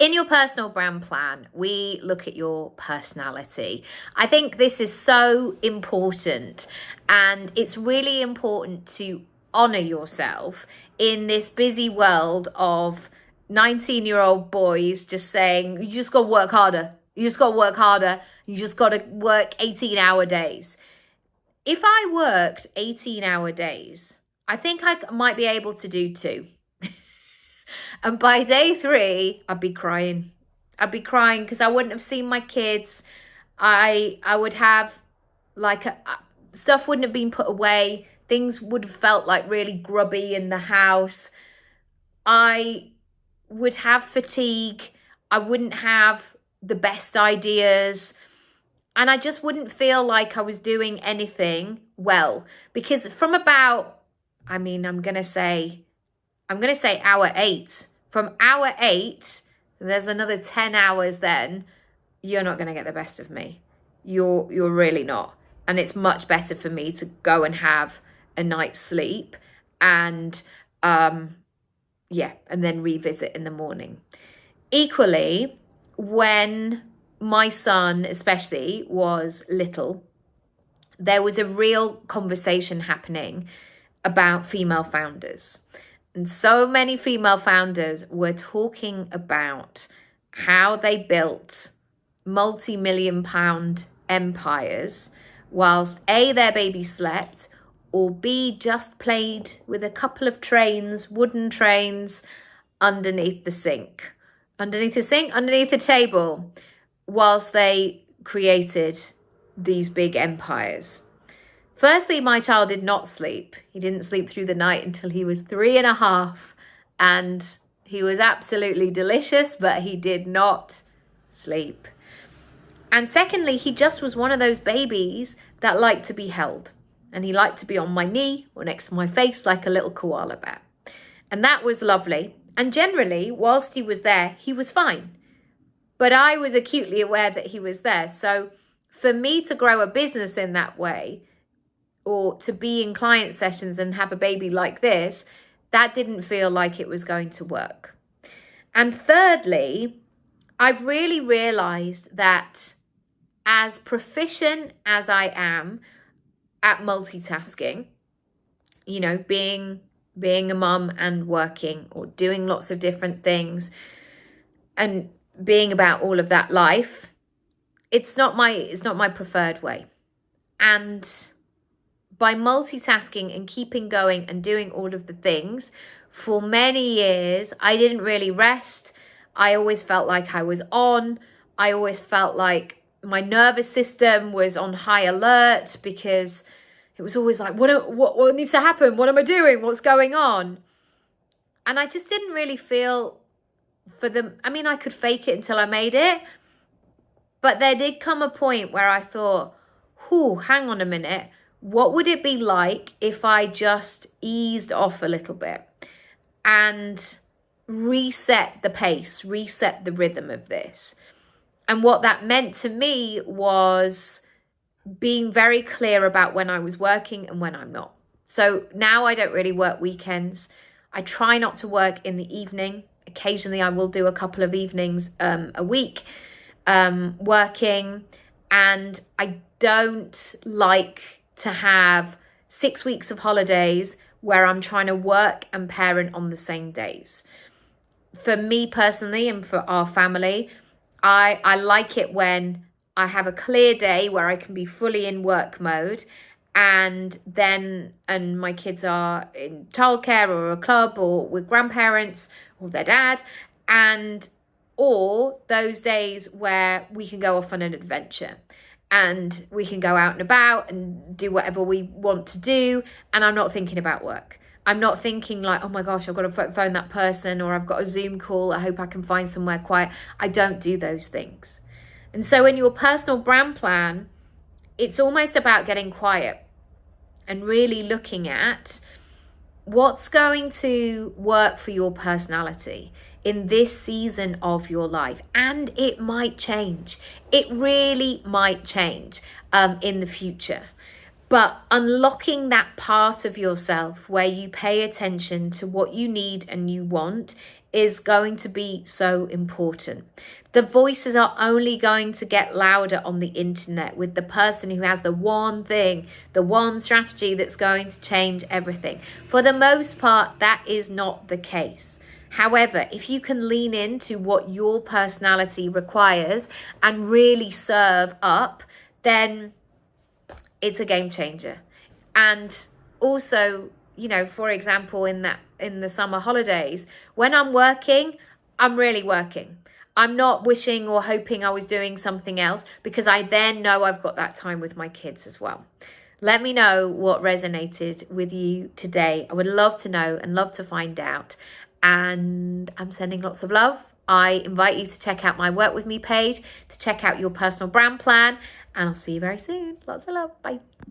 In your personal brand plan, we look at your personality. I think this is so important, and it's really important to honor yourself in this busy world of 19-year-old boys just saying, you just got to work harder. You just got to work harder. You just got to work 18-hour days. If I worked 18-hour days, I think I might be able to do 2. And by day 3, I'd be crying. I'd be crying because I wouldn't have seen my kids. I would have stuff wouldn't have been put away. Things would have felt like really grubby in the house. I would have fatigue. I wouldn't have the best ideas. And I just wouldn't feel like I was doing anything well. Because from about, I'm going to say hour 8. From hour 8, there's another 10 hours then, you're not going to get the best of me. You're really not. And it's much better for me to go and have a night's sleep and and then revisit in the morning. Equally, when my son especially was little, there was a real conversation happening about female founders. And so many female founders were talking about how they built multi-million-pound empires whilst A, their baby slept, or B, just played with a couple of wooden trains underneath the table, whilst they created these big empires. Firstly, my child did not sleep. He didn't sleep through the night until he was 3.5, and he was absolutely delicious, but he did not sleep. And secondly, he just was one of those babies that liked to be held, and he liked to be on my knee or next to my face like a little koala bear. And that was lovely. And generally, whilst he was there, he was fine. But I was acutely aware that he was there. So for me to grow a business in that way, or to be in client sessions and have a baby like this, that didn't feel like it was going to work. And thirdly, I've really realized that as proficient as I am at multitasking, being a mum and working or doing lots of different things and being about all of that life, it's not my preferred way. And by multitasking and keeping going and doing all of the things, for many years, I didn't really rest. I always felt like I was on. I always felt like my nervous system was on high alert because it was always like, what needs to happen? What am I doing? What's going on? And I just didn't really feel I could fake it until I made it. But there did come a point where I thought, hang on a minute. What would it be like if I just eased off a little bit and reset the pace, reset the rhythm of this? And what that meant to me was being very clear about when I was working and when I'm not. So now I don't really work weekends. I try not to work in the evening. Occasionally I will do a couple of evenings a week working. And I don't like to have 6 weeks of holidays where I'm trying to work and parent on the same days. For me personally and for our family, I like it when I have a clear day where I can be fully in work mode and my kids are in childcare or a club or with grandparents or their dad, or those days where we can go off on an adventure. And we can go out and about and do whatever we want to do. And I'm not thinking about work. I'm not thinking like, oh my gosh, I've got to phone that person, or I've got a Zoom call. I hope I can find somewhere quiet. I don't do those things. And so in your personal brand plan, it's almost about getting quiet and really looking at what's going to work for your personality in this season of your life. And it might change. It really might change in the future. But unlocking that part of yourself where you pay attention to what you need and you want is going to be so important. The voices are only going to get louder on the internet with the person who has the one thing, the one strategy that's going to change everything. For the most part, that is not the case. However, if you can lean into what your personality requires and really serve up, then it's a game changer. And also, you know, for example, in the summer holidays, when I'm working, I'm really working. I'm not wishing or hoping I was doing something else, because I then know I've got that time with my kids as well. Let me know what resonated with you today. I would love to know and love to find out. And I'm sending lots of love. I invite you to check out my Work With Me page, to check out your personal brand plan, and I'll see you very soon. Lots of love. Bye.